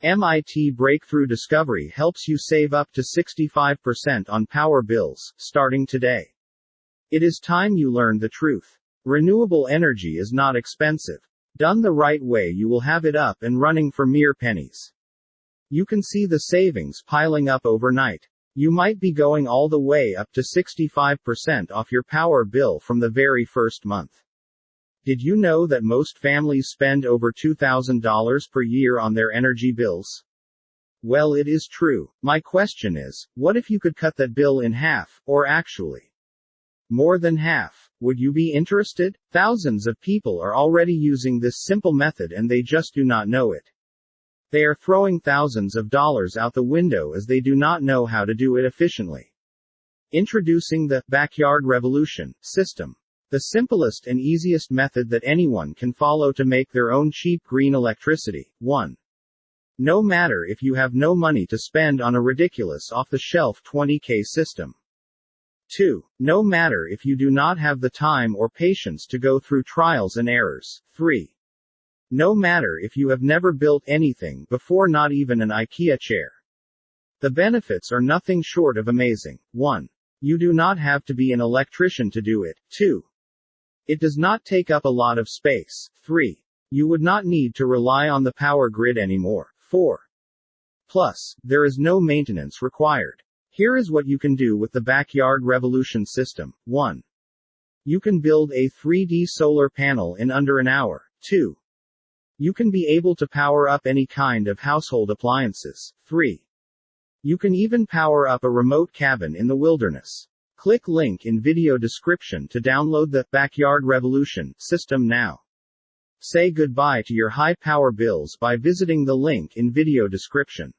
MIT breakthrough discovery helps you save up to 65% on power bills, starting today. It is time you learned the truth. Renewable energy is not expensive. Done the right way, you will have it up and running for mere pennies. You can see the savings piling up overnight. You might be going all the way up to 65% off your power bill from the very first month. Did you know that most families spend over $2,000 per year on their energy bills? Well, it is true. My question is, what if you could cut that bill in half, or actually more than half? Would you be interested? Thousands of people are already using this simple method and they just do not know it. They are throwing thousands of dollars out the window as they do not know how to do it efficiently. Introducing the Backyard Revolution system. The simplest and easiest method that anyone can follow to make their own cheap green electricity. 1. No matter if you have no money to spend on a ridiculous off-the-shelf 20K system. 2. No matter if you do not have the time or patience to go through trials and errors. 3. No matter if you have never built anything before, not even an IKEA chair. The benefits are nothing short of amazing. 1. You do not have to be an electrician to do it. 2. It does not take up a lot of space. 3. You would not need to rely on the power grid anymore. 4. Plus, there is no maintenance required. Here is what you can do with the Backyard Revolution system. 1. You can build a 3D solar panel in under an hour. 2. You can be able to power up any kind of household appliances. 3. You can even power up a remote cabin in the wilderness. Click link in video description to download the Backyard Revolution system now. Say goodbye to your high power bills by visiting the link in video description.